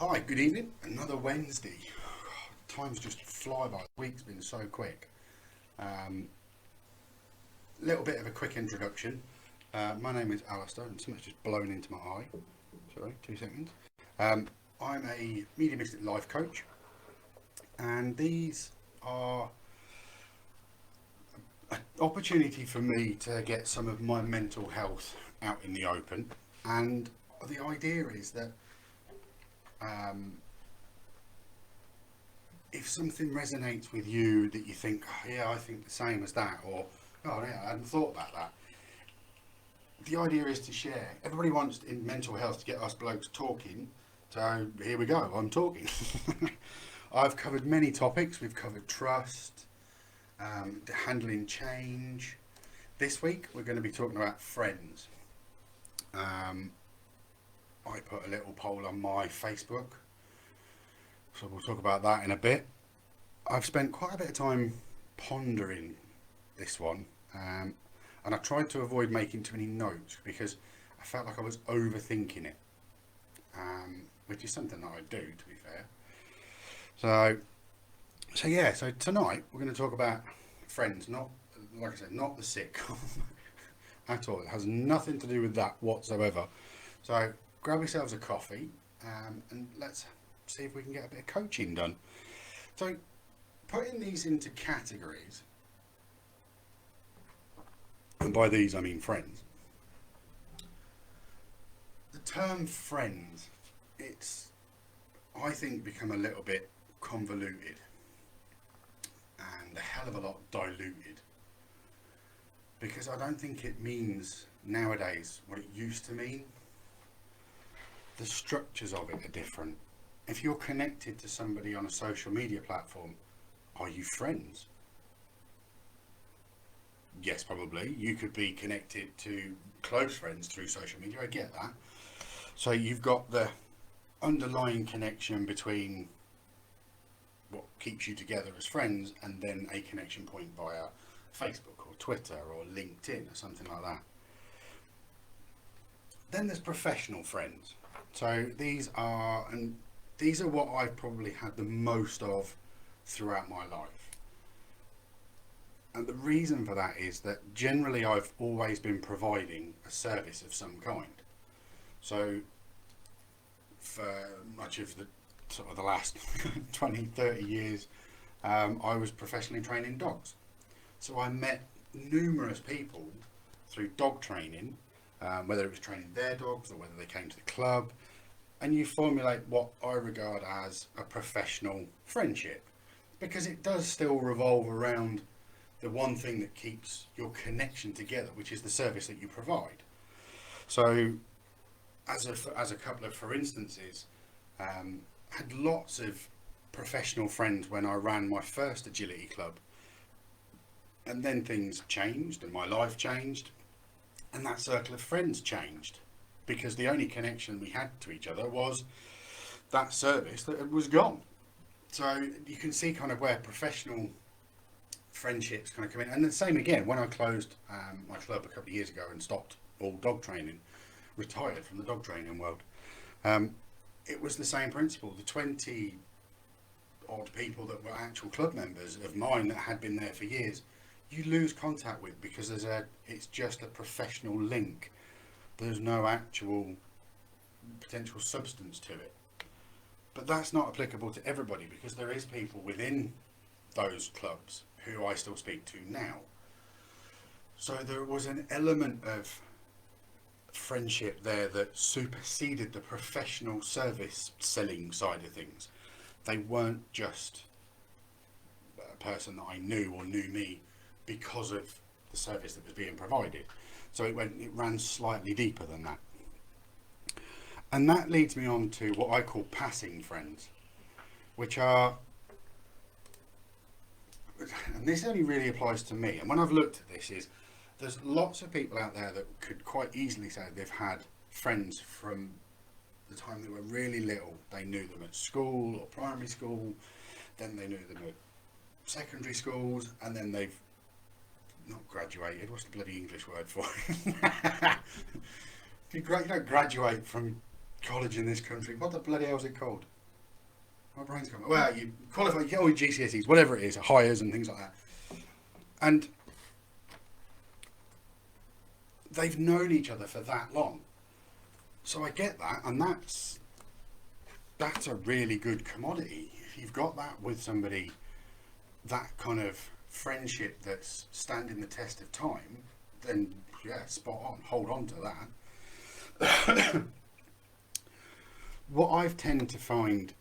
Hi, good evening. Another Wednesday. Time's just fly by. The week's been so quick. Little bit of a quick introduction. My name is Alistair, and something's just blown into my eye. Sorry, 2 seconds. Um, I'm a mediumistic life coach, and these are an opportunity for me to get some of my mental health out in the open. And the idea is that um, if something resonates with you that you think, oh, yeah, I think the same as that, or oh, yeah, I hadn't thought about that. The idea is to share. Everybody wants in mental health to get us blokes talking, so here we go. I'm talking. I've covered many topics. We've covered trust, handling change. This week we're going to be talking about friends. I put a little poll on my Facebook, so we'll talk about that in a bit. I've spent quite a bit of time pondering this one, and I tried to avoid making too many notes because I felt like I was overthinking it, which is something that I do, to be fair. So tonight we're going to talk about friends, not like I said, not the sitcom at all. It has nothing to do with that whatsoever. So grab yourselves a coffee, and let's see if we can get a bit of coaching done. So putting these into categories, and by these I mean friends. The term friends, it's, I think, become a little bit convoluted and a hell of a lot diluted, because I don't think it means nowadays what it used to mean. The structures of it are different. If you're connected to somebody on a social media platform, are you friends? Yes, probably. You could be connected to close friends through social media. I get that. So you've got the underlying connection between what keeps you together as friends and then a connection point via Facebook or Twitter or LinkedIn or something like that. Then there's professional friends. So these are what I've probably had the most of throughout my life. And the reason for that is that generally I've always been providing a service of some kind. So for much of the sort of the last 20, 30 years, I was professionally training dogs. So I met numerous people through dog training, whether it was training their dogs or whether they came to the club, and you formulate what I regard as a professional friendship, because it does still revolve around the one thing that keeps your connection together, which is the service that you provide. So as a couple of for instances, had lots of professional friends when I ran my first agility club, and then things changed and my life changed, and that circle of friends changed, because the only connection we had to each other was that service that was gone. So you can see kind of where professional friendships kind of come in. And the same again when I closed my club a couple of years ago and stopped all dog training, retired from the dog training world. It was the same principle. The 20 odd people that were actual club members of mine that had been there for years, you lose contact with, because it's just a professional link. There's no actual potential substance to it. But that's not applicable to everybody, because there is people within those clubs who I still speak to now. So there was an element of friendship there that superseded the professional service selling side of things. They weren't just a person that I knew or knew me because of the service that was being provided. So it ran slightly deeper than that. And that leads me on to what I call passing friends, which are, and this only really applies to me, and when I've looked at this, is there's lots of people out there that could quite easily say they've had friends from the time they were really little. They knew them at school or primary school, then they knew them at secondary schools, and then they've not graduated. What's the bloody English word for it? You don't graduate from college in this country. What the bloody hell is it called? My brain's coming. Well, you qualify, you get all your GCSEs, whatever it is, hires and things like that. And they've known each other for that long. So I get that, and that's a really good commodity. If you've got that with somebody, that kind of friendship that's standing the test of time, then yeah, spot on. Hold on to that. What I've tended to find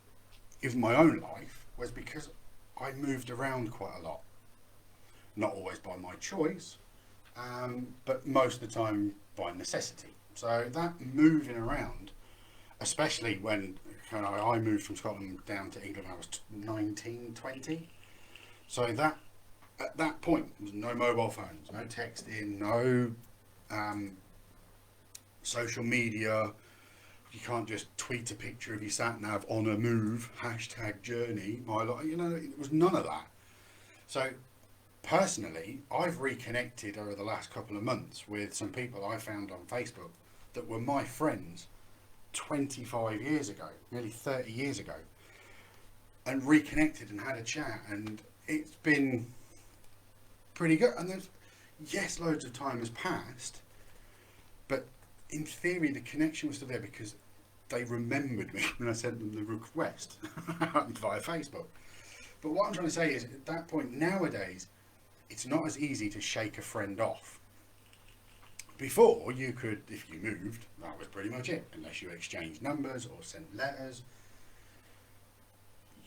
in my own life was because I moved around quite a lot. Not always by my choice, but most of the time by necessity. So that moving around, especially when I moved from Scotland down to England when I was 19, 20. So that at that point, there was no mobile phones, no texting, no social media. You can't just tweet a picture of your sat nav on a move, #journey, my life. It was none of that. So personally, I've reconnected over the last couple of months with some people I found on Facebook that were my friends 25 years ago, nearly 30 years ago, and reconnected and had a chat, and it's been pretty good. And yes, loads of time has passed, but in theory the connection was still there because they remembered me when I sent them the request via Facebook. But what I'm trying to say is, at that point nowadays, it's not as easy to shake a friend off. Before, you could, if you moved, that was pretty much it. Unless you exchanged numbers or sent letters,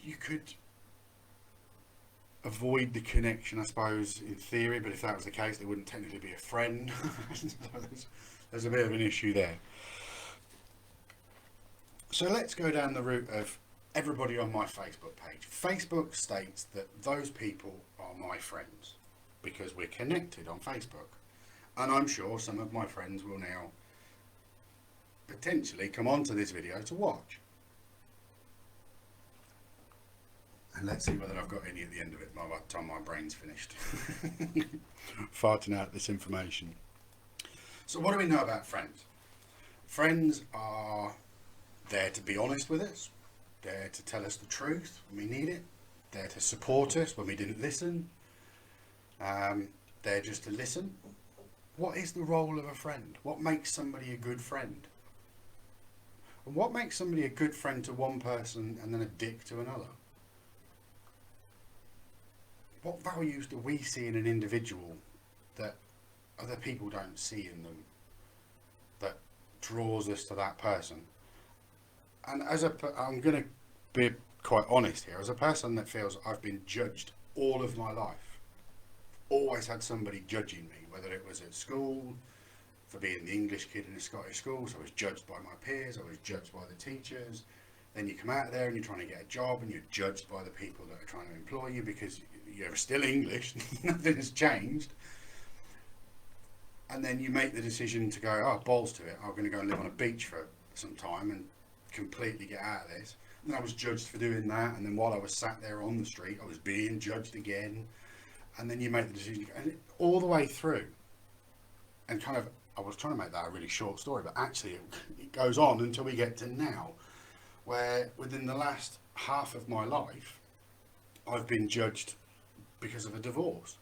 you could avoid the connection, I suppose, in theory. But if that was the case, they wouldn't technically be a friend. There's a bit of an issue there. So let's go down the route of everybody on my Facebook page. Facebook states that those people are my friends because we're connected on Facebook. And I'm sure some of my friends will now potentially come onto this video to watch. And let's see whether I've got any at the end of it by the time my brain's finished. Farting out this information. So what do we know about friends? Friends are there to be honest with us, there to tell us the truth when we need it, there to support us when we didn't listen, there just to listen. What is the role of a friend? What makes somebody a good friend? And what makes somebody a good friend to one person and then a dick to another? What values do we see in an individual that other people don't see in them, that draws us to that person? And I'm going to be quite honest here, as a person that feels I've been judged all of my life, always had somebody judging me, whether it was at school for being the English kid in a Scottish school, so I was judged by my peers, I was judged by the teachers. Then you come out of there and you're trying to get a job and you're judged by the people that are trying to employ you because you're still English, nothing has changed. And then you make the decision to go, oh, balls to it, I'm going to go and live on a beach for some time and completely get out of this. And I was judged for doing that, and then while I was sat there on the street I was being judged again. And then you make the decision, and all the way through, and kind of, I was trying to make that a really short story, but actually it goes on until we get to now, where within the last half of my life I've been judged because of a divorce,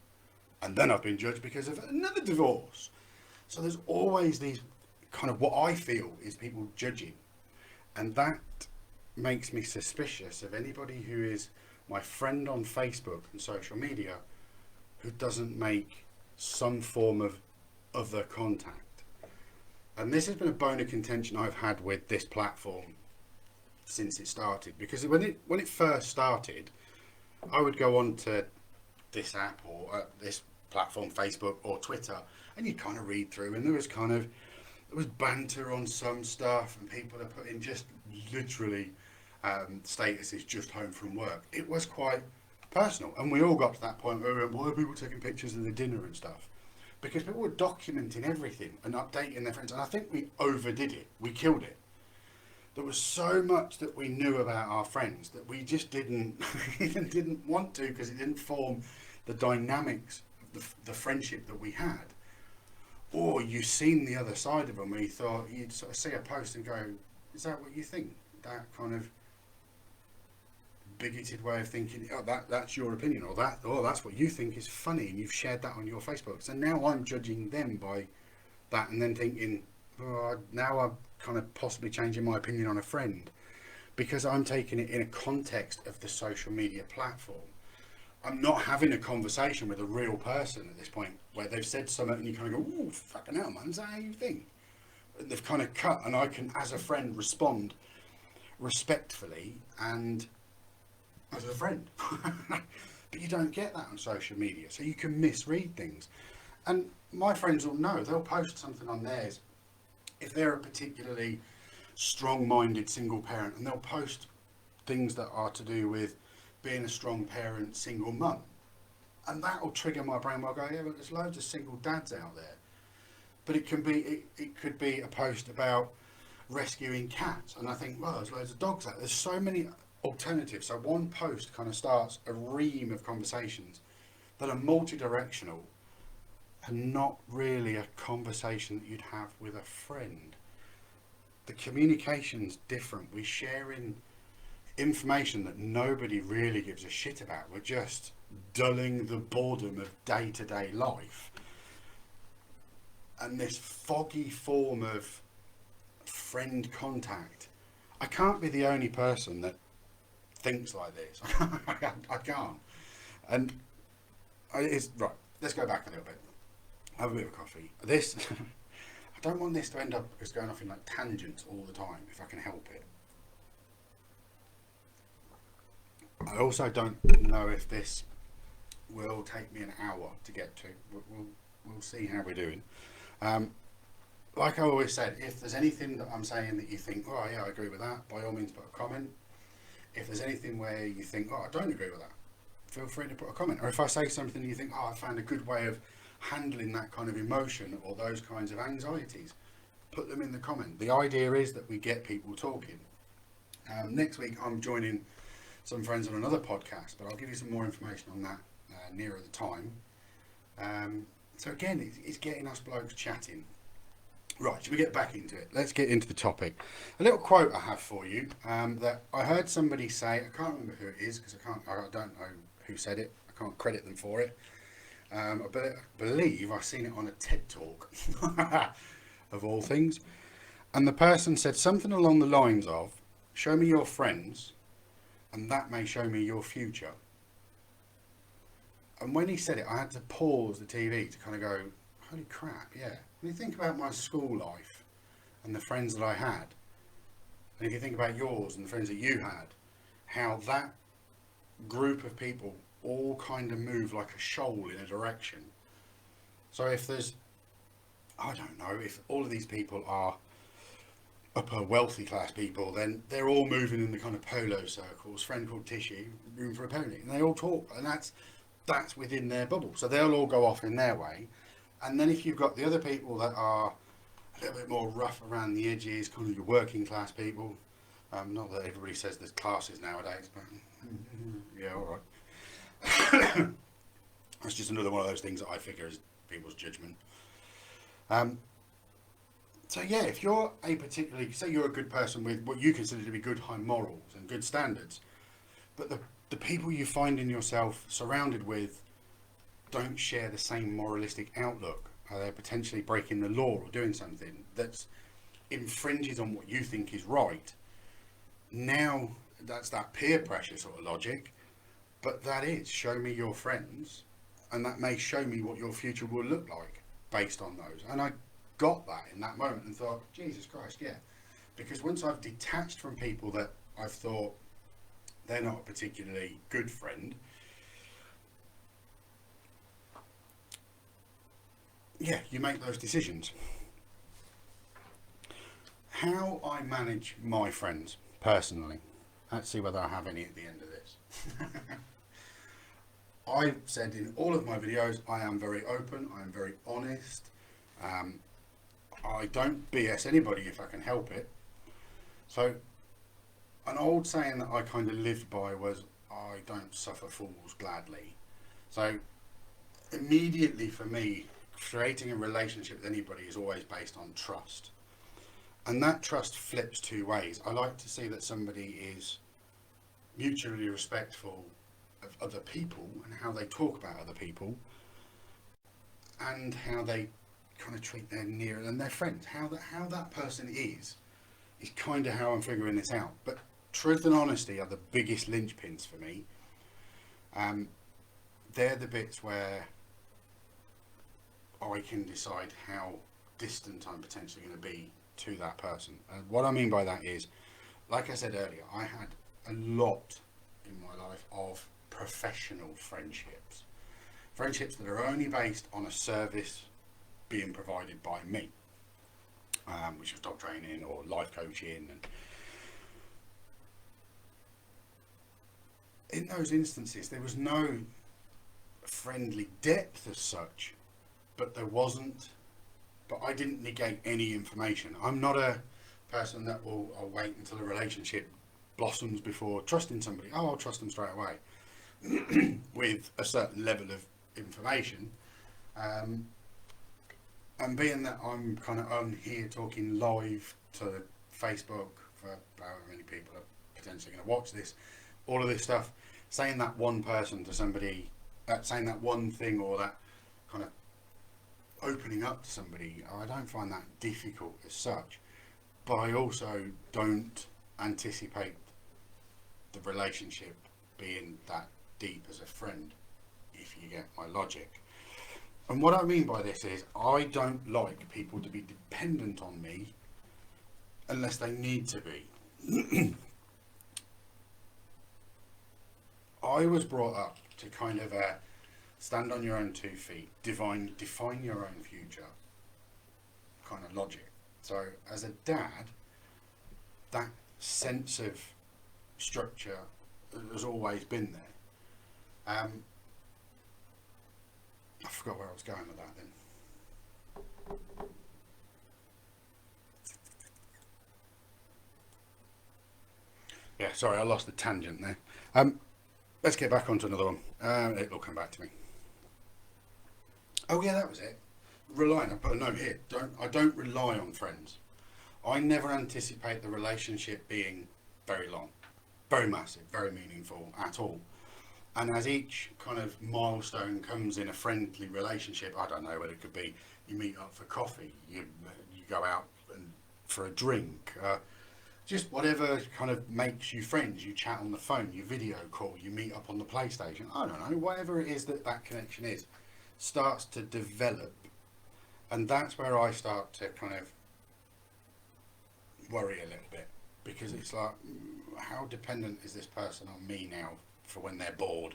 and then I've been judged because of another divorce. So there's always these kind of, what I feel is people judging, and that makes me suspicious of anybody who is my friend on Facebook and social media who doesn't make some form of other contact. And this has been a bone of contention I've had with this platform since it started, because when it first started, I would go on to this app or this platform, Facebook or Twitter, and you'd kind of read through, and there was banter on some stuff, and people are putting just literally statuses just home from work. It was quite personal, and we all got to that point where we went, why are people taking pictures of the dinner and stuff? Because people were documenting everything and updating their friends, and I think we overdid it. We killed it. There was so much that we knew about our friends that we just didn't even didn't want to, because it didn't form the dynamics of the friendship that we had. Or you've seen the other side of them where you thought, you'd sort of see a post and go, Is that what you think? That kind of bigoted way of thinking, oh, that's your opinion, or that's what you think is funny, and you've shared that on your Facebook. So now I'm judging them by that, and then thinking, oh, now I'm kind of possibly changing my opinion on a friend because I'm taking it in a context of the social media platform. I'm not having a conversation with a real person at this point where they've said something and you kind of go, oh, fucking hell, man, is that how you think? And they've kind of cut, and I can, as a friend, respond respectfully and as a friend. But you don't get that on social media, so you can misread things. And my friends will know, they'll post something on theirs if they're a particularly strong-minded single parent, and they'll post things that are to do with being a strong parent, single mum, and that will trigger my brain. I'll go, yeah, but there's loads of single dads out there. But it could be a post about rescuing cats, and I think, well, there's loads of dogs out there. There's so many alternatives. So one post kind of starts a ream of conversations that are multi-directional and not really a conversation that you'd have with a friend. The communication's different. We're sharing information that nobody really gives a shit about. We're just dulling the boredom of day-to-day life. And this foggy form of friend contact. I can't be the only person that thinks like this. I can't. And it's right. Let's go back a little bit. Have a bit of coffee. This, I don't want this to end up just going off in like tangents all the time, if I can help it. I also don't know if this will take me an hour to get to. We'll see how we're doing. Like I always said, if there's anything that I'm saying that you think, oh yeah, I agree with that, by all means put a comment. If there's anything where you think, oh, I don't agree with that, feel free to put a comment. Or if I say something and you think, oh, I found a good way of handling that kind of emotion or those kinds of anxieties, put them in the comment. The idea is that we get people talking. Next week I'm joining some friends on another podcast, but I'll give you some more information on that nearer the time. So again, it's getting us blokes chatting. Right, should we get back into it? Let's get into the topic. A little quote I have for you that I heard somebody say. I can't remember who it is because I don't know who said it. I can't credit them for it. I believe I've seen it on a TED Talk, of all things. And the person said something along the lines of, show me your friends and that may show me your future. And when he said it, I had to pause the TV to kind of go, holy crap, yeah. When you think about my school life and the friends that I had, and if you think about yours and the friends that you had, how that group of people all kind of move like a shoal in a direction. So if there's, I don't know, if all of these people are upper wealthy class people, then they're all moving in the kind of polo circles, friend called Tishy, room for a pony, and they all talk, and that's within their bubble. So they'll all go off in their way. And then if you've got the other people that are a little bit more rough around the edges, kind of your working class people, not that everybody says there's classes nowadays, but yeah, all right. That's just another one of those things that I figure is people's judgment. So yeah, if you're a particularly, say you're a good person with what you consider to be good high morals and good standards, but the people you find in yourself surrounded with don't share the same moralistic outlook, they're potentially breaking the law or doing something that infringes on what you think is right. Now that's that peer pressure sort of logic, but that is, show me your friends and that may show me what your future will look like based on those. And I got that in that moment and thought, Jesus Christ, yeah. Because once I've detached from people that I've thought they're not a particularly good friend, yeah, you make those decisions. How I manage my friends personally. Let's see whether I have any at the end of this. I've said in all of my videos, I am very open, I am very honest. I don't BS anybody if I can help it. So an old saying that I kind of lived by was, I don't suffer fools gladly. So immediately for me, creating a relationship with anybody is always based on trust. And that trust flips two ways. I like to see that somebody is mutually respectful of other people and how they talk about other people, and how they kind of treat their near and their friends. How that person is kind of how I'm figuring this out. But truth and honesty are the biggest linchpins for me. They're the bits where I can decide how distant I'm potentially going to be to that person. And what I mean by that is, like I said earlier, I had a lot in my life of professional friendships. Friendships that are only based on a service being provided by me, which was dog training or life coaching. And in those instances, there was no friendly depth as such, but I didn't negate any information. I'm not a person that I'll wait until a relationship blossoms before trusting somebody. Oh, I'll trust them straight away with a certain level of information. And being that I'm kind of on here talking live to Facebook for however many people are potentially going to watch this, all of this stuff, saying that one person to somebody, saying that one thing, or that kind of opening up to somebody, I don't find that difficult as such. But I also don't anticipate the relationship being that deep as a friend, if you get my logic. And what I mean by this is, I don't like people to be dependent on me unless they need to be. I was brought up to kind of stand on your own 2 feet, define your own future kind of logic. So as a dad, that sense of structure has always been there. I forgot where I was going with that then. Yeah, sorry, I lost the tangent there. Let's get back onto another one. It'll come back to me. Oh yeah, that was it. Relying. I put a note here. I don't rely on friends. I never anticipate the relationship being very long, very massive, very meaningful at all. And as each kind of milestone comes in a friendly relationship, I don't know what it could be. You meet up for coffee, you go out for a drink, just whatever kind of makes you friends. You chat on the phone, you video call, you meet up on the PlayStation. I don't know, whatever it is that connection is, starts to develop. And that's where I start to kind of worry a little bit, because it's like, how dependent is this person on me now for when they're bored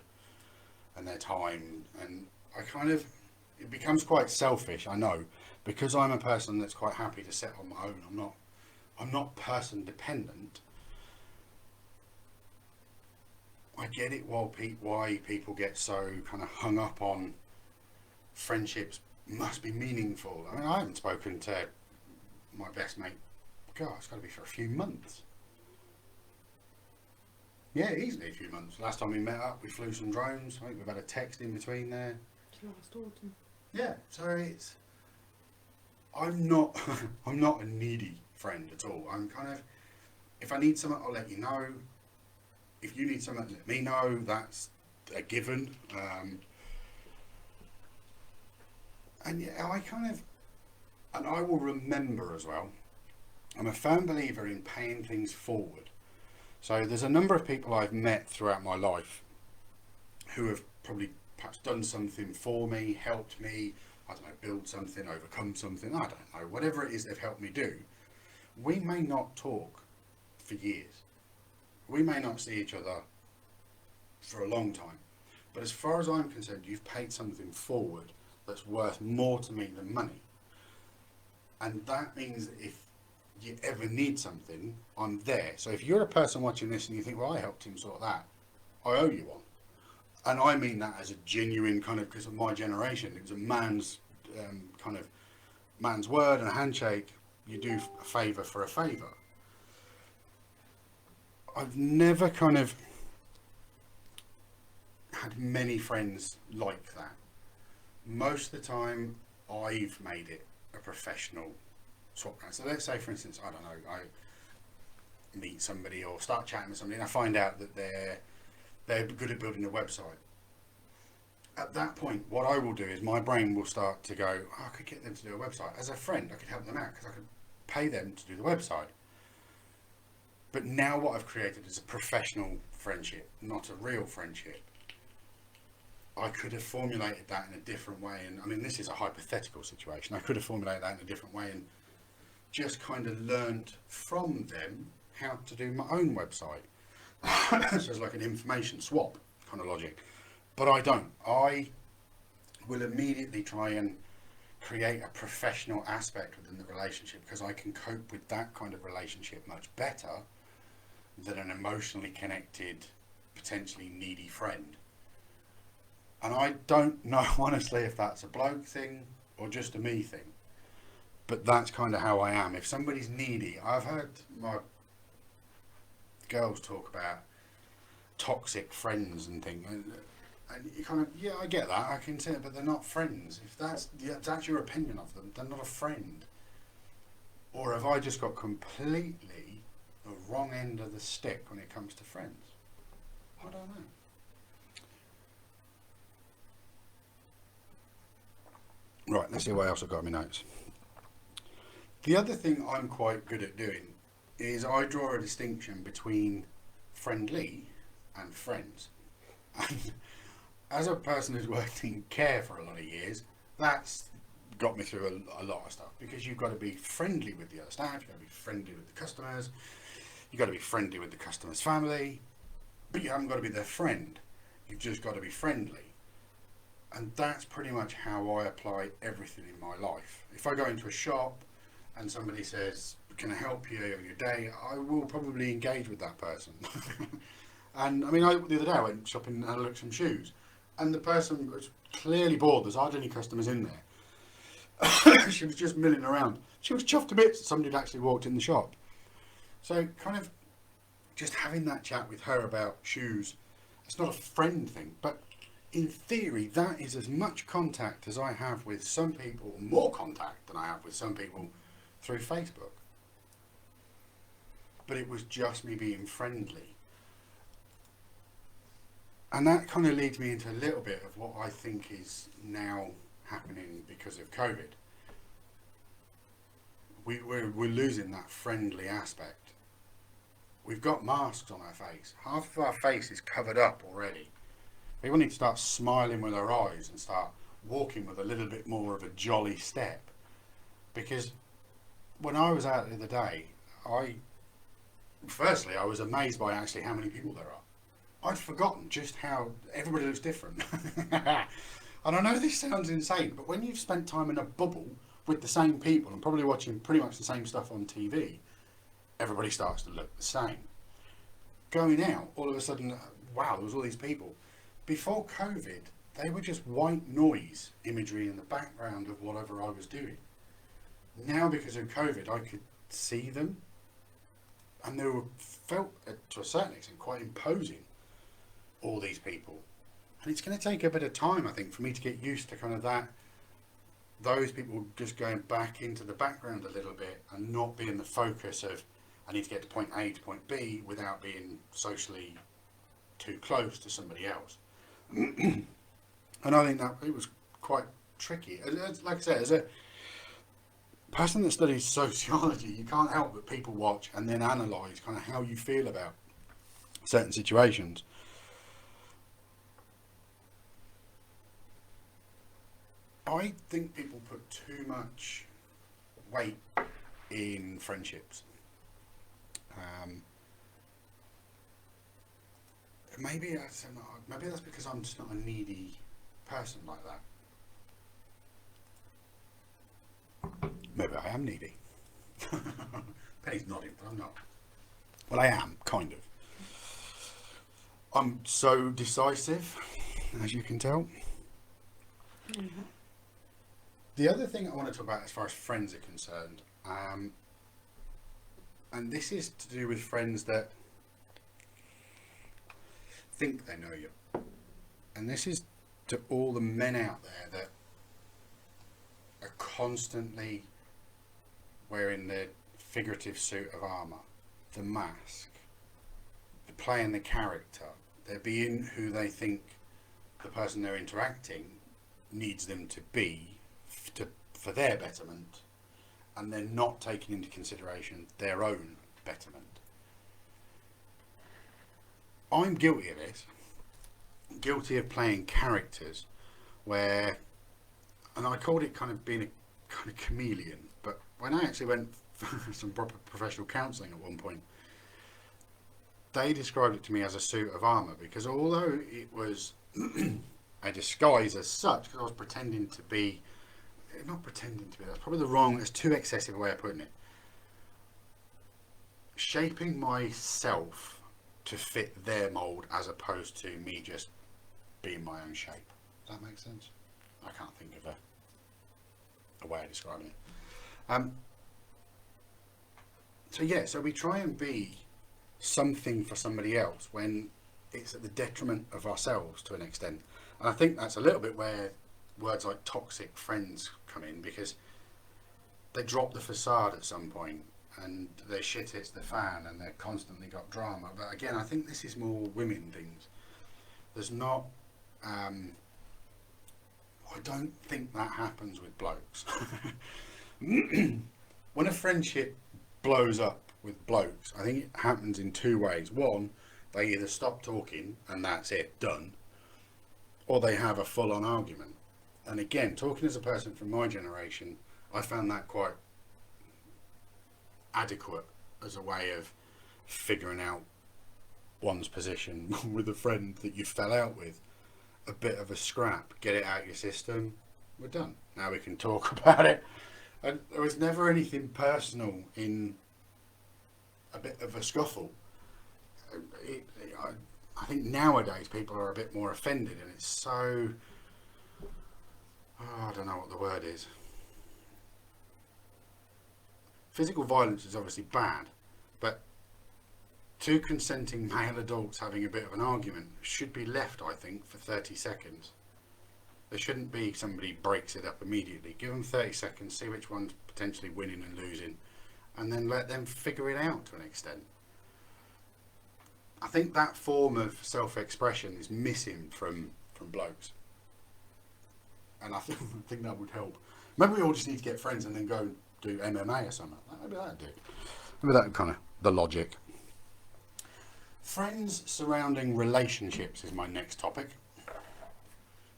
and their time? And it becomes quite selfish, I know, because I'm a person that's quite happy to sit on my own. I'm not person dependent. I get it why people get so kind of hung up on friendships must be meaningful. I mean, I haven't spoken to my best mate, God, it's got to be for a few months. Yeah, easily a few months. Last time we met up, we flew some drones. I think we've had a text in between there. Last autumn. Yeah, so I'm not I'm not a needy friend at all. I'm kind of, if I need something, I'll let you know. If you need something, let me know. That's a given. And yeah, and I will remember as well. I'm a firm believer in paying things forward. So there's a number of people I've met throughout my life who have probably perhaps done something for me, helped me, I don't know, build something, overcome something, I don't know, whatever it is they've helped me do. We may not talk for years. We may not see each other for a long time. But as far as I'm concerned, you've paid something forward that's worth more to me than money. And that means that if you ever need something, I'm there. So if you're a person watching this and you think, well, I helped him sort that, I owe you one. And I mean that as a genuine kind of, because of my generation, it was a man's man's word and a handshake. You do a favour for a favour. I've never kind of had many friends like that. Most of the time, I've made it a professional swap around. So let's say, for instance, I don't know, I meet somebody or start chatting with somebody, and I find out that they're good at building a website. At that point, what I will do is my brain will start to go, oh, I could get them to do a website. As a friend, I could help them out because I could pay them to do the website. But now what I've created is a professional friendship, not a real friendship. I could have formulated that in a different way. And I mean, this is a hypothetical situation. I could have formulated that in a different way and just kind of learned from them how to do my own website. So it's like an information swap kind of logic. But I don't. I will immediately try and create a professional aspect within the relationship because I can cope with that kind of relationship much better than an emotionally connected, potentially needy friend. And I don't know honestly if that's a bloke thing or just a me thing, but that's kind of how I am. If somebody's needy, I've heard my girls talk about toxic friends and things, and you kind of, yeah, I get that, I can see it, but they're not friends. If that's your opinion of them, they're not a friend. Or have I just got completely the wrong end of the stick when it comes to friends? I don't know. Right, let's see what else I've got in my notes. The other thing I'm quite good at doing is I draw a distinction between friendly and friends. And as a person who's worked in care for a lot of years, that's got me through a lot of stuff, because you've got to be friendly with the other staff, you've got to be friendly with the customers, you've got to be friendly with the customer's family, but you haven't got to be their friend. You've just got to be friendly. And that's pretty much how I apply everything in my life. If I go into a shop and somebody says, can I help you on your day, I will probably engage with that person. And I mean, the other day I went shopping and I looked at some shoes, and the person was clearly bored. There's hardly any customers in there. She was just milling around. She was chuffed to bits that somebody had actually walked in the shop. So kind of just having that chat with her about shoes, it's not a friend thing, but in theory, that is as much contact as I have with some people, more contact than I have with some people through Facebook. But it was just me being friendly. And that kind of leads me into a little bit of what I think is now happening because of COVID. We're losing that friendly aspect. We've got masks on our face. Half of our face is covered up already. People need to start smiling with their eyes and start walking with a little bit more of a jolly step. Because when I was out the other day, I was amazed by actually how many people there are. I'd forgotten just how everybody looks different. And I know this sounds insane, but when you've spent time in a bubble with the same people and probably watching pretty much the same stuff on TV, everybody starts to look the same. Going out, all of a sudden, wow, there was all these people. Before COVID, they were just white noise imagery in the background of whatever I was doing. Now, because of COVID, I could see them, and they were felt, to a certain extent, quite imposing, all these people. And it's going to take a bit of time, I think, for me to get used to kind of those people just going back into the background a little bit and not being the focus of, I need to get to point A to point B without being socially too close to somebody else. And I think that it was quite tricky. Like I said, as a person that studies sociology, you can't help but people watch and then analyse kind of how you feel about certain situations. I think people put too much weight in friendships. Maybe that's because I'm just not a needy person like that. Maybe I am needy. Penny's nodding, but I'm not. Well, I am, kind of. I'm so decisive, as you can tell. Mm-hmm. The other thing I want to talk about as far as friends are concerned, and this is to do with friends that think they know you. And this is to all the men out there that are constantly wearing the figurative suit of armour, the mask, the playing the character. They're being who they think the person they're interacting needs them to be for their betterment, and they're not taking into consideration their own betterment. I'm guilty of this. Guilty of playing characters where, and I called it kind of being a kind of chameleon, but when I actually went for some proper professional counselling at one point, they described it to me as a suit of armour, because although it was a disguise as such, because I was pretending to be, not pretending to be, that's probably the wrong, it's too excessive a way of putting it, shaping myself to fit their mould as opposed to me just being my own shape. Does that make sense? I can't think of a way of describing it. So we try and be something for somebody else when it's at the detriment of ourselves to an extent. And I think that's a little bit where words like toxic friends come in, because they drop the facade at some point and their shit hits the fan and they're constantly got drama. But again, I think this is more women things. There's not, I don't think that happens with blokes. When a friendship blows up with blokes, I think it happens in two ways. One, they either stop talking and that's it, done, or they have a full-on argument. And again, talking as a person from my generation, I found that quite adequate as a way of figuring out one's position with a friend that you fell out with. A bit of a scrap, get it out your system, we're done. Now we can talk about it. And there was never anything personal in a bit of a scuffle. I think nowadays people are a bit more offended, and it's so, I don't know what the word is. Physical violence is obviously bad, but two consenting male adults having a bit of an argument should be left, I think, for 30 seconds. There shouldn't be somebody breaks it up immediately. Give them 30 seconds, see which one's potentially winning and losing, and then let them figure it out to an extent. I think that form of self-expression is missing from blokes, and I think that would help. Maybe we all just need to get friends and then go do MMA or something. Maybe that'd do. Maybe that kind of the logic. Friends surrounding relationships is my next topic.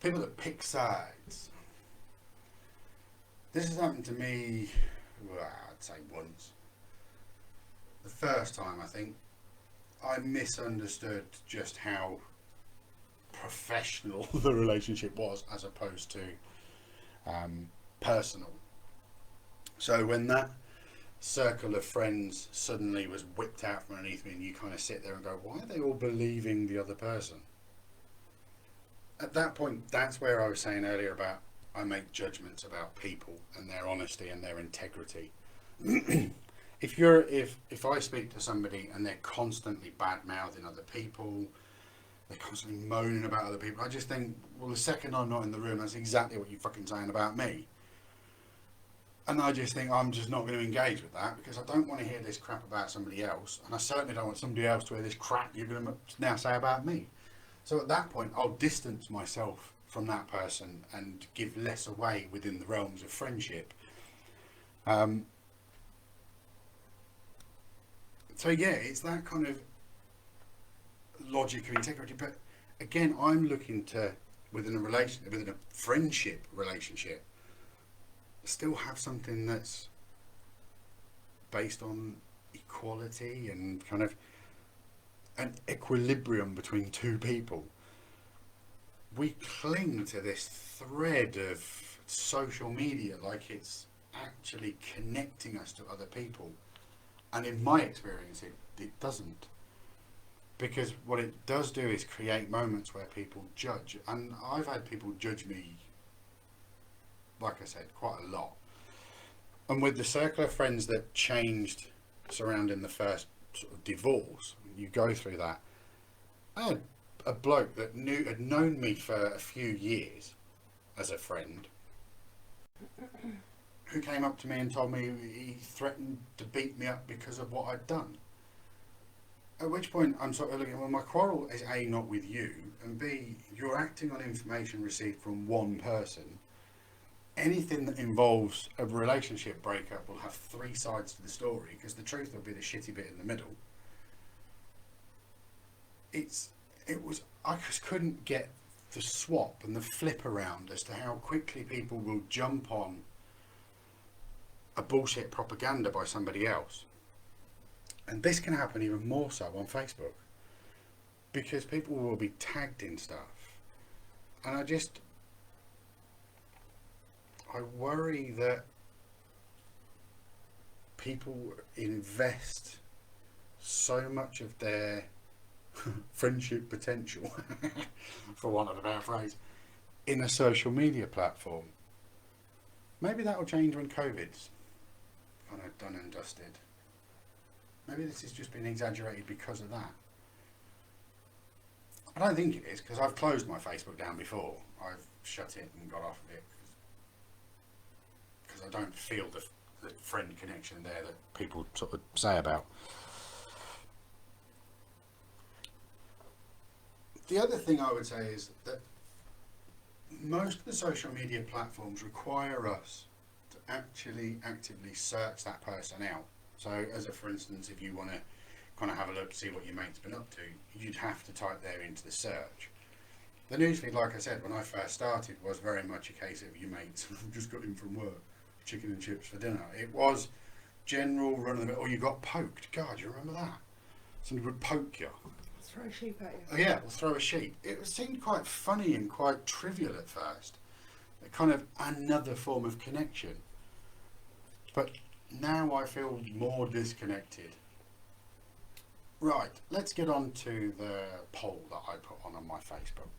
People that pick sides. This has happened to me, well, I'd say once. The first time, I think, I misunderstood just how professional the relationship was as opposed to personal. So when that circle of friends suddenly was whipped out from underneath me, and you kind of sit there and go, why are they all believing the other person? At that point, that's where I was saying earlier about I make judgments about people and their honesty and their integrity. If I speak to somebody and they're constantly bad-mouthing other people, they're constantly moaning about other people, I just think, well, the second I'm not in the room, that's exactly what you're fucking saying about me. And I just think I'm just not going to engage with that, because I don't want to hear this crap about somebody else, and I certainly don't want somebody else to hear this crap you're going to now say about me. So at that point, I'll distance myself from that person and give less away within the realms of friendship. So yeah, it's that kind of logic of integrity. But again, I'm looking to, within a friendship relationship, still have something that's based on equality and kind of an equilibrium between two people. We cling to this thread of social media like it's actually connecting us to other people, and in my experience it doesn't, because what it does do is create moments where people judge, and I've had people judge me, like I said, quite a lot. And with the circle of friends that changed surrounding the first sort of divorce, you go through that. I had a bloke that had known me for a few years as a friend, who came up to me and told me he threatened to beat me up because of what I'd done. At which point I'm sort of looking, well, my quarrel is A, not with you, and B, you're acting on information received from one person. Anything that involves a relationship breakup will have three sides to the story, because the truth will be the shitty bit in the middle. I just couldn't get the swap and the flip around as to how quickly people will jump on a bullshit propaganda by somebody else. And this can happen even more so on Facebook, because people will be tagged in stuff. And I worry that people invest so much of their friendship potential, for want of a better phrase, in a social media platform. Maybe that will change when COVID's kind of done and dusted. Maybe this has just been exaggerated because of that. I don't think it is, because I've closed my Facebook down before. I've shut it and got off of it because I don't feel the friend connection there that people sort of say about. The other thing I would say is that most of the social media platforms require us to actually actively search that person out. So, as a for instance, if you want to kind of have a look to see what your mate's been up to, you'd have to type there into the search. The newsfeed, like I said, when I first started, was very much a case of your mates just got in from work, chicken and chips for dinner. It was general run of the mill. Or you got poked. God, you remember that? Somebody would poke you. Throw a sheep at you. Oh yeah, we'll throw a sheep. It seemed quite funny and quite trivial at first. A kind of another form of connection. But now I feel more disconnected. Right, let's get on to the poll that I put on my Facebook.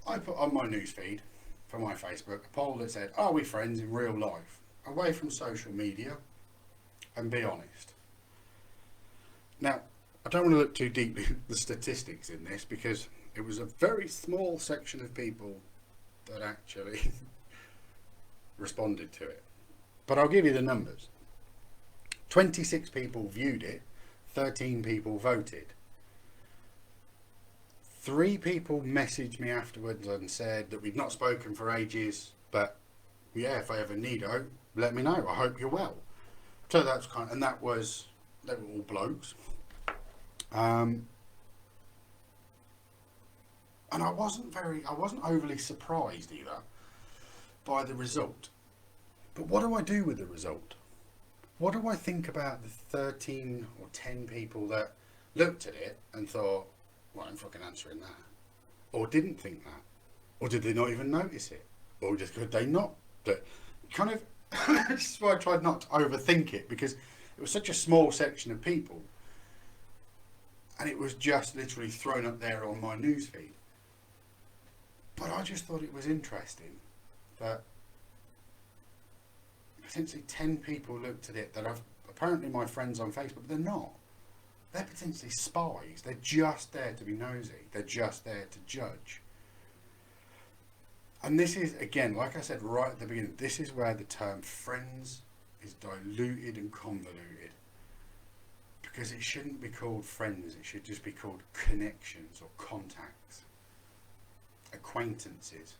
I put on my newsfeed for my Facebook a poll that said, are we friends in real life? Away from social media, and be honest. Now, I don't want to look too deeply at the statistics in this, because it was a very small section of people that actually responded to it. But I'll give you the numbers. 26 people viewed it, 13 people voted. 3 people messaged me afterwards and said that we'd not spoken for ages, but yeah, if I ever need it, let me know. I hope you're well. So that's and they were all blokes. And I wasn't overly surprised either by the result. But what do I do with the result? What do I think about the 13 or 10 people that looked at it and thought, well, I'm fucking answering that? Or didn't think that? Or did they not even notice it? Or just could they not? But kind of, this is why I tried not to overthink it, because it was such a small section of people. And it was just literally thrown up there on my newsfeed. But I just thought it was interesting that potentially 10 people looked at it that are apparently my friends on Facebook, but they're not. They're potentially spies. They're just there to be nosy. They're just there to judge. And this is, again, like I said right at the beginning, this is where the term friends is diluted and convoluted. Because it shouldn't be called friends, it should just be called connections or contacts. Acquaintances.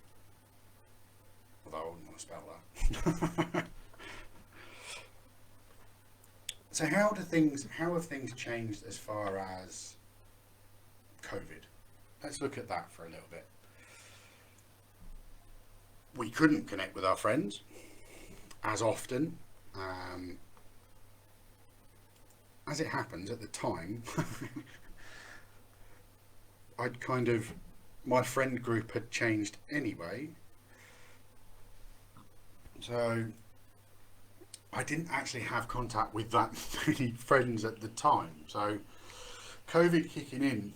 Although I wouldn't want to spell that. So how have things changed as far as COVID? Let's look at that for a little bit. We couldn't connect with our friends as often. As it happens, at the time, my friend group had changed anyway. So I didn't actually have contact with that many friends at the time. So COVID kicking in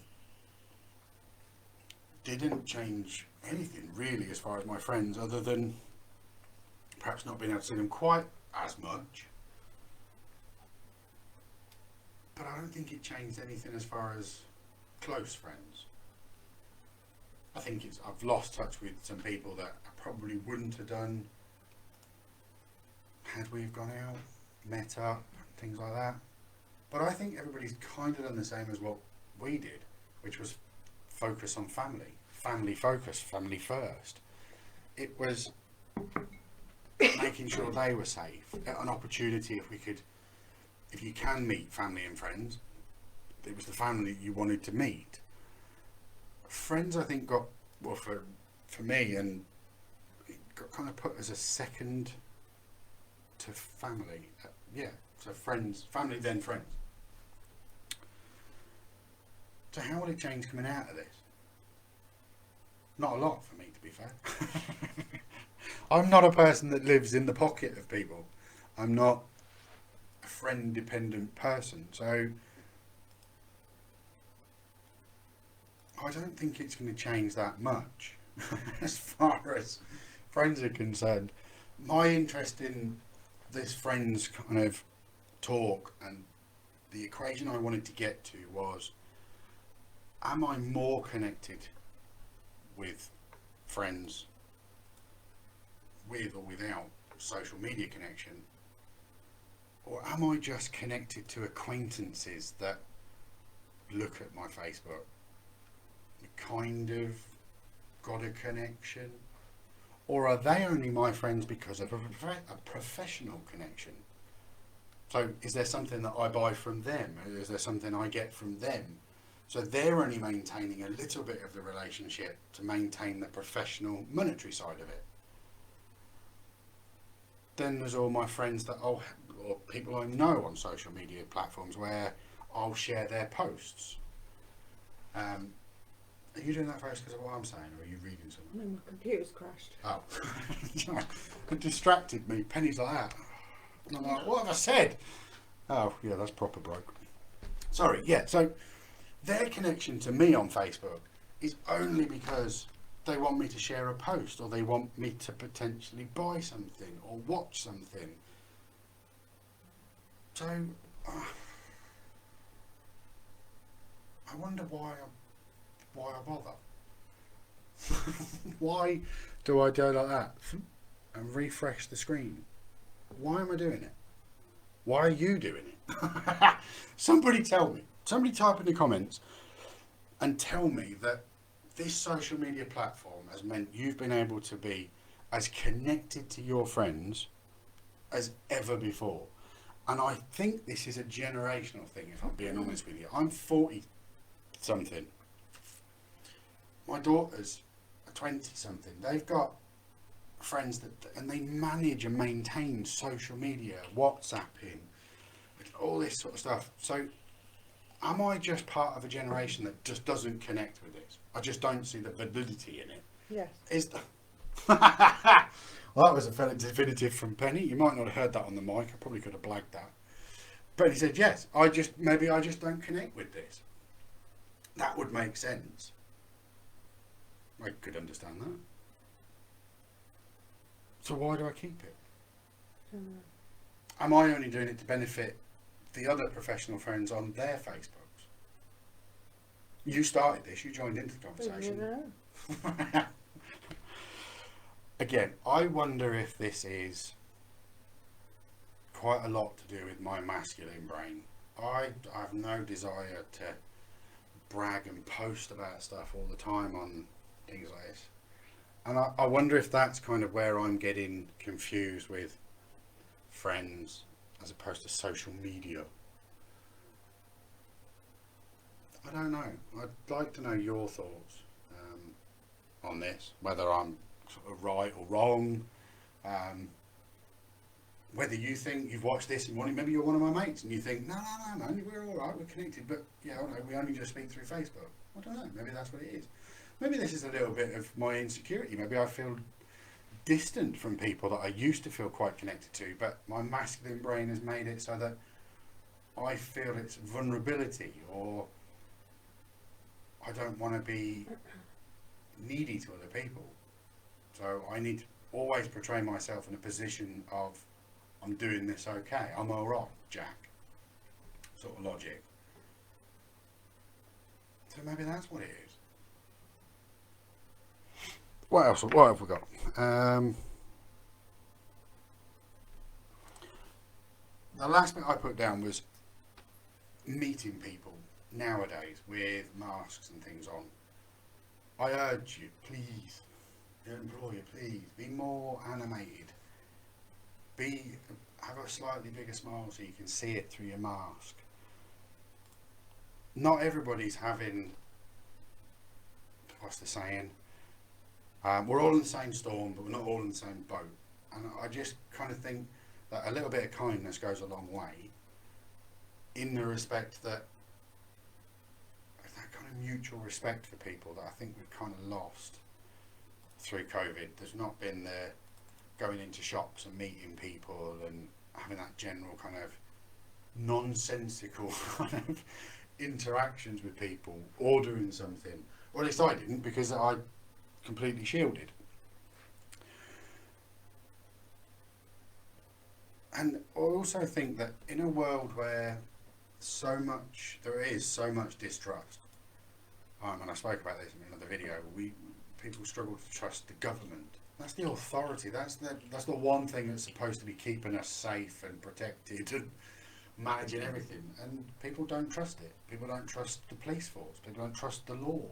didn't change anything really as far as my friends, other than perhaps not being able to see them quite as much. But I don't think it changed anything as far as close friends. I think I've lost touch with some people that I probably wouldn't have done had we have gone out, met up, things like that. But I think everybody's kind of done the same as what we did, which was focus on family. Family focus, family first. It was making sure they were safe. An opportunity if you can meet family and friends, it was the family you wanted to meet. Friends, I think, for me, and it got kind of put as a second to family. So family, then friends. So how will it change coming out of this? Not a lot for me, to be fair. I'm not a person that lives in the pocket of people. I'm not a friend-dependent person. So I don't think it's going to change that much as far as friends are concerned. My interest in this friends kind of talk and the equation I wanted to get to was, am I more connected with friends with or without social media connection, or am I just connected to acquaintances that look at my Facebook, kind of got a connection, or are they only my friends because of a professional connection? So is there something that I buy from them? Is there something I get from them? So they're only maintaining a little bit of the relationship to maintain the professional monetary side of it. Then there's all my friends or people I know on social media platforms where I'll share their posts. Are you doing that first because of what I'm saying, or are you reading something? No, my computer's crashed. Oh. It distracted me. Penny's like that. And I'm like, what have I said? Oh, yeah, that's proper broke. Sorry, yeah, so their connection to me on Facebook is only because they want me to share a post, or they want me to potentially buy something or watch something. So, I wonder why I bother. Why do I go like that and refresh the screen? Why am I doing it? Why are you doing it? Somebody tell me. Somebody type in the comments and tell me that this social media platform has meant you've been able to be as connected to your friends as ever before. And I think this is a generational thing, if I'm being honest with you. I'm 40 something. My daughters are 20 something. They've got friends and they manage and maintain social media, WhatsApping, all this sort of stuff. So am I just part of a generation that just doesn't connect with this? I just don't see the validity in it. Yes. Well, that was a fairly definitive from Penny. You might not have heard that on the mic. I probably could have blagged that. But he said, yes, maybe I just don't connect with this. That would make sense. I could understand that. So why do I keep it? Am I only doing it to benefit the other professional friends on their Facebooks? You started this, you joined into the conversation. Again, I wonder if this is quite a lot to do with my masculine brain. I have no desire to brag and post about stuff all the time on things like this. And I wonder if that's kind of where I'm getting confused with friends as opposed to social media. I don't know. I'd like to know your thoughts on this, whether I'm sort of right or wrong, whether you think you've watched this and maybe you're one of my mates and you think, no, we're all right, we're connected, but yeah, no, we only just speak through Facebook. I don't know, maybe that's what it is. Maybe this is a little bit of my insecurity. Maybe I feel distant from people that I used to feel quite connected to, but my masculine brain has made it so that I feel it's vulnerability, or I don't want to be needy to other people. So I need to always portray myself in a position of, I'm doing this okay, I'm alright, Jack, sort of logic. So maybe that's what it is. What else? What have we got? the last bit I put down was meeting people nowadays with masks and things on. I urge you, please, your employer, please be more animated. Have a slightly bigger smile so you can see it through your mask. Not everybody's having, what's the saying? We're all in the same storm, but we're not all in the same boat. And I just kind of think that a little bit of kindness goes a long way, in the respect that kind of mutual respect for people that I think we've kind of lost through COVID. There's not been the going into shops and meeting people and having that general kind of nonsensical kind of interactions with people, ordering something. Or at least I didn't, because I completely shielded. And I also think that in a world where there is so much distrust, and I spoke about this in another video, people struggle to trust the government. That's the authority. That's the one thing that's supposed to be keeping us safe and protected and managing everything. And people don't trust it. People don't trust the police force. People don't trust the law.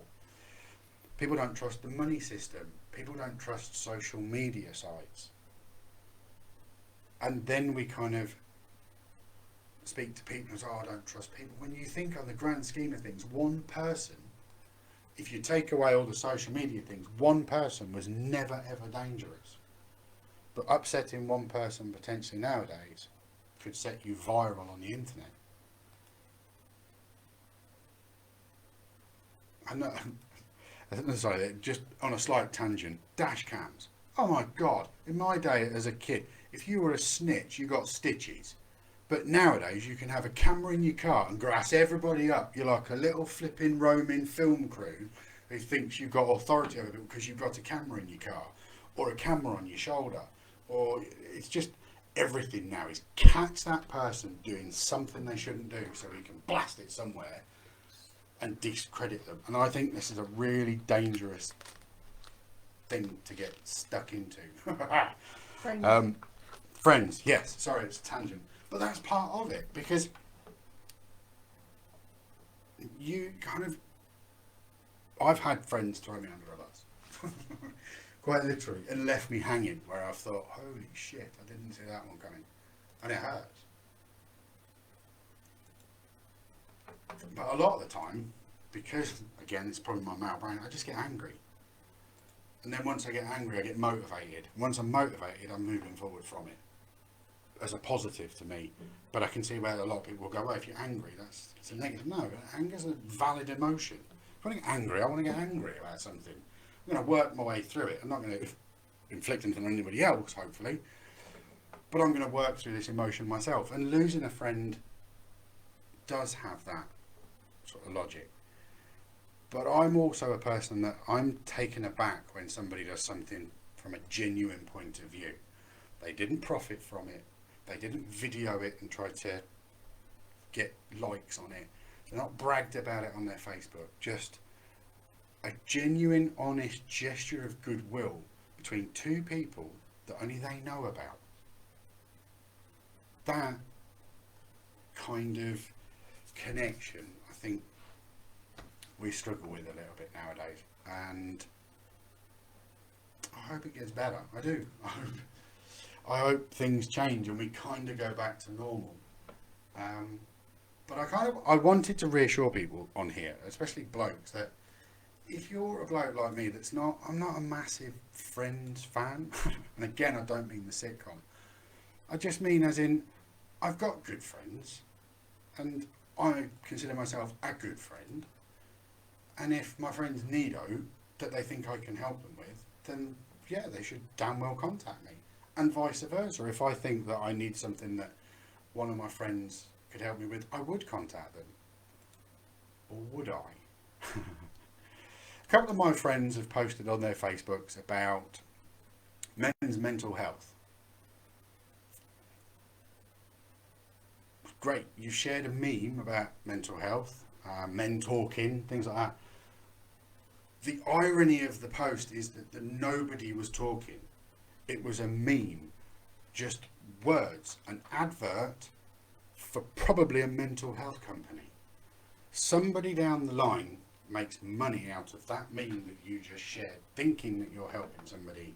People don't trust the money system. People don't trust social media sites. And then we kind of speak to people and say, oh, I don't trust people. When you think on the grand scheme of things, one person, if you take away all the social media things, one person was never ever dangerous. But upsetting one person potentially nowadays could set you viral on the internet. Sorry, just on a slight tangent, dash cams. Oh my God, in my day as a kid, if you were a snitch, you got stitches. But nowadays, you can have a camera in your car and grass everybody up. You're like a little flipping roaming film crew who thinks you've got authority over people because you've got a camera in your car or a camera on your shoulder. Or it's just everything now is catch that person doing something they shouldn't do so we can blast it somewhere and discredit them. And I think this is a really dangerous thing to get stuck into. Friends, yes. Sorry, it's a tangent. But that's part of it, because I've had friends throw me under a bus, quite literally, and left me hanging where I've thought, holy shit, I didn't see that one coming. And it hurts. But a lot of the time, because, again, it's probably my male brain, I just get angry. And then once I get angry, I get motivated. Once I'm motivated, I'm moving forward from it as a positive to me. But I can see where a lot of people will go, well, if you're angry, it's a negative. No, anger's a valid emotion. If I get angry, I want to get angry about something. I'm going to work my way through it. I'm not going to inflict anything on anybody else, hopefully. But I'm going to work through this emotion myself. And losing a friend does have that sort of logic. But I'm also a person that I'm taken aback when somebody does something from a genuine point of view. They didn't profit from it. They didn't video it and try to get likes on it. They're not bragged about it on their Facebook. Just a genuine, honest gesture of goodwill between two people that only they know about. That kind of connection, I think, we struggle with a little bit nowadays, and I hope it gets better. I do. I hope things change and we kind of go back to normal. But I wanted to reassure people on here, especially blokes, that if you're a bloke like me I'm not a massive Friends fan, and again, I don't mean the sitcom. I just mean as in, I've got good friends, and I consider myself a good friend. And if my friends need out that they think I can help them with, then yeah, they should damn well contact me. And vice versa. If I think that I need something that one of my friends could help me with, I would contact them. Or would I? A couple of my friends have posted on their Facebooks about men's mental health. Great. You shared a meme about mental health, men talking, things like that. The irony of the post is that nobody was talking. It was a meme, just words, an advert for probably a mental health company. Somebody down the line makes money out of that meme that you just shared, thinking that you're helping somebody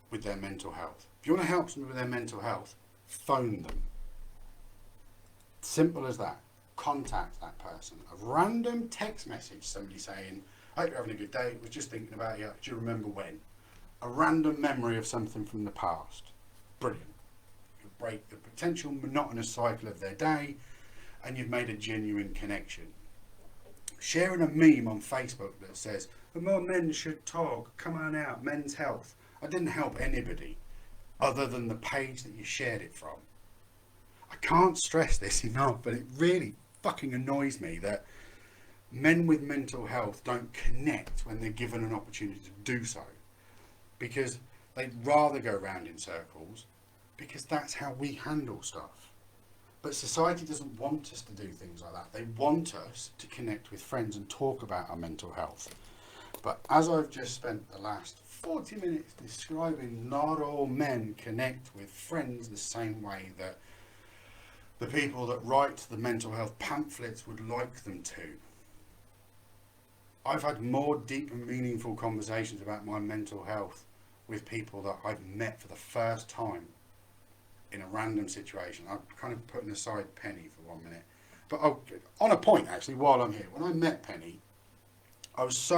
with their mental health. If you want to help somebody with their mental health, phone them. Simple as that. Contact that person. A random text message, somebody saying, "I hope you're having a good day. Was just thinking about you. Do you remember when?" A random memory of something from the past. Brilliant. You break the potential monotonous cycle of their day, and you've made a genuine connection. Sharing a meme on Facebook that says, "The more men should talk, come on out, men's health." I didn't help anybody other than the page that you shared it from. I can't stress this enough, but it really fucking annoys me that men with mental health don't connect when they're given an opportunity to do so, because they'd rather go round in circles, because that's how we handle stuff. But society doesn't want us to do things like that. They want us to connect with friends and talk about our mental health. But as I've just spent the last 40 minutes describing, not all men connect with friends the same way that the people that write the mental health pamphlets would like them to. I've had more deep and meaningful conversations about my mental health with people that I've met for the first time in a random situation. I'm kind of putting aside Penny for 1 minute. But on a point, actually, while I'm here, when I met Penny, I was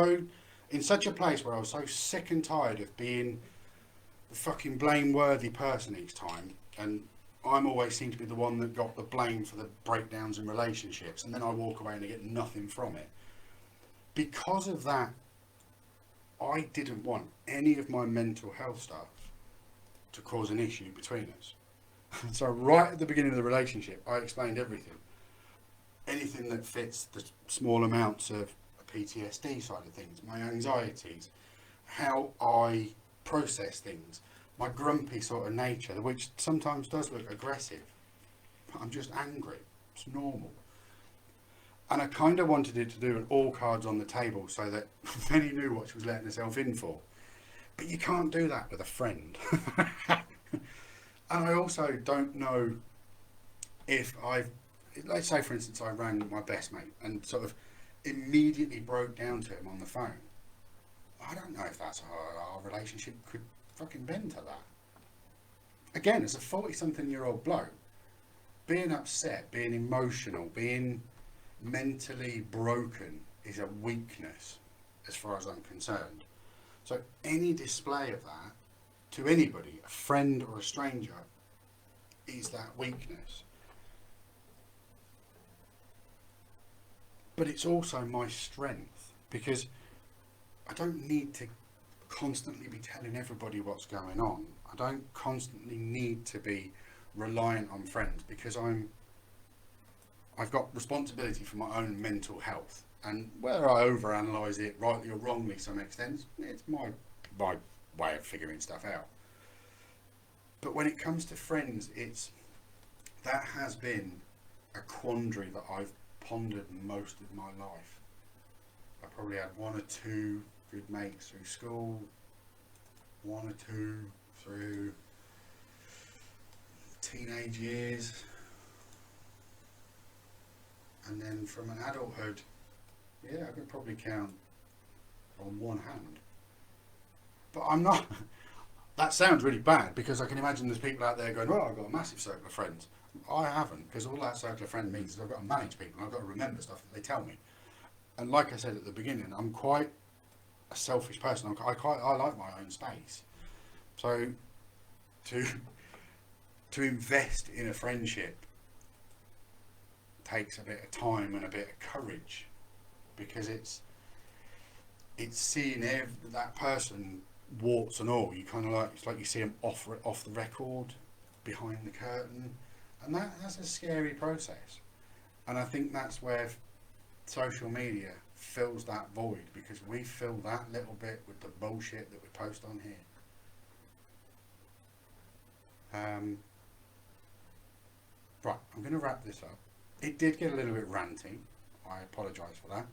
in such a place where I was so sick and tired of being the fucking blameworthy person each time, and I'm always seem to be the one that got the blame for the breakdowns in relationships, and then I walk away and I get nothing from it. Because of that, I didn't want any of my mental health stuff to cause an issue between us. So right at the beginning of the relationship, I explained everything. Anything that fits the small amounts of PTSD side of things, my anxieties, how I process things, my grumpy sort of nature, which sometimes does look aggressive. I'm just angry. It's normal. And I kind of wanted it to do an all cards on the table so that Penny knew what she was letting herself in for. But you can't do that with a friend. And I also don't know if let's say for instance I rang my best mate and sort of immediately broke down to him on the phone. I don't know if that's how our relationship could fucking bend to that. Again, as a 40-something-year-old bloke, being upset, being emotional, being mentally broken is a weakness as far as I'm concerned. So any display of that to anybody, a friend or a stranger, is that weakness. But it's also my strength, because I don't need to constantly be telling everybody what's going on. I don't constantly need to be reliant on friends, because I've got responsibility for my own mental health, and whether I overanalyze it rightly or wrongly to some extent, it's my way of figuring stuff out. But when it comes to friends, that has been a quandary that I've pondered most of my life. I probably had one or two good mates through school, one or two through teenage years, and then from an adulthood, yeah, I could probably count on one hand. But I'm not. That sounds really bad, because I can imagine there's people out there going, "Oh, I've got a massive circle of friends." I haven't, because all that circle of friends means is I've got to manage people and I've got to remember stuff that they tell me. And like I said at the beginning, I'm quite a selfish person. I like my own space. So to invest in a friendship takes a bit of time and a bit of courage, because it's seeing that person warts and all. You kind of it's like you see them off the record, behind the curtain, and that's a scary process. And I think that's where social media fills that void, because we fill that little bit with the bullshit that we post on here. Right, I'm going to wrap this up. It did get a little bit ranty. I apologise for that.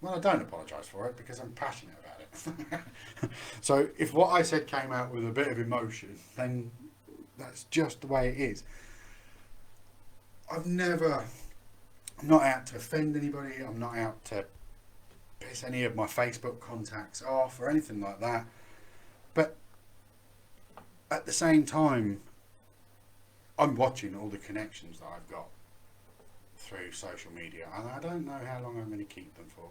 Well, I don't apologise for it, because I'm passionate about it. So if what I said came out with a bit of emotion, then that's just the way it is. I'm not out to offend anybody. I'm not out to piss any of my Facebook contacts off or anything like that. But at the same time, I'm watching all the connections that I've got through social media, and I don't know how long I'm going to keep them for.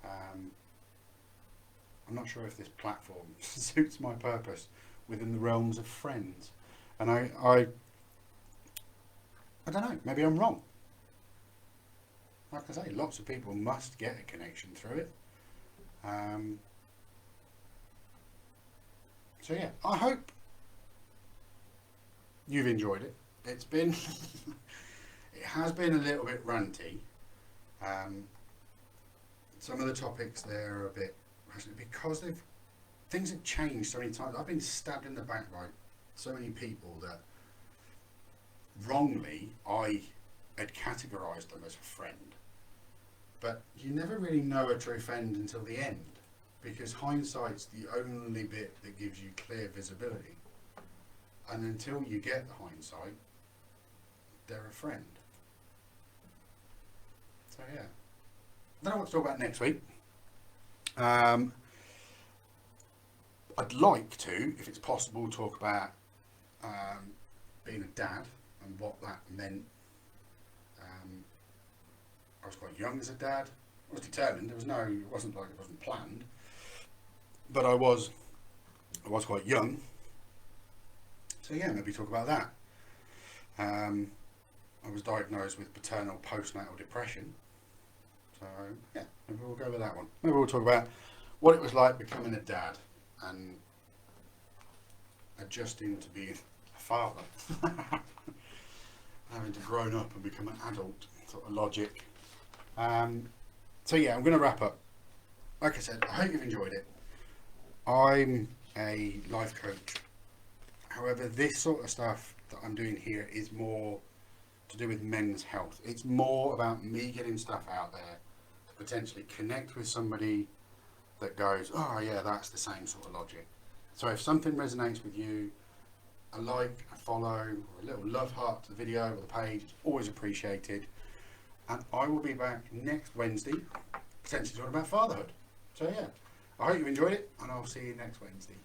I'm not sure if this platform suits my purpose within the realms of friends, and I don't know. Maybe I'm wrong. Like I say, lots of people must get a connection through it. So yeah, I hope you've enjoyed it. It's been, it has been a little bit ranty. Some of the topics there are a bit, because things have changed so many times. I've been stabbed in the back by so many people that wrongly I had categorised them as a friend. But you never really know a true friend until the end, because hindsight's the only bit that gives you clear visibility. And until you get the hindsight, they're a friend. So yeah. I don't know what to talk about next week. I'd like to, if it's possible, talk about being a dad and what that meant. I was quite young as a dad. I was determined. It wasn't like it wasn't planned. But I was quite young. So yeah, maybe talk about that. I was diagnosed with paternal postnatal depression. So yeah, maybe we'll go with that one. Maybe we'll talk about what it was like becoming a dad and adjusting to being a father. Having to grow up and become an adult, sort of logic. So yeah, I'm going to wrap up. Like I said, I hope you've enjoyed it. I'm a life coach. However, this sort of stuff that I'm doing here is more to do with men's health. It's more about me getting stuff out there to potentially connect with somebody that goes, oh yeah, that's the same sort of logic. So if something resonates with you, a like, a follow, or a little love heart to the video or the page is always appreciated. And I will be back next Wednesday, potentially talking about fatherhood. So yeah, I hope you enjoyed it, and I'll see you next Wednesday.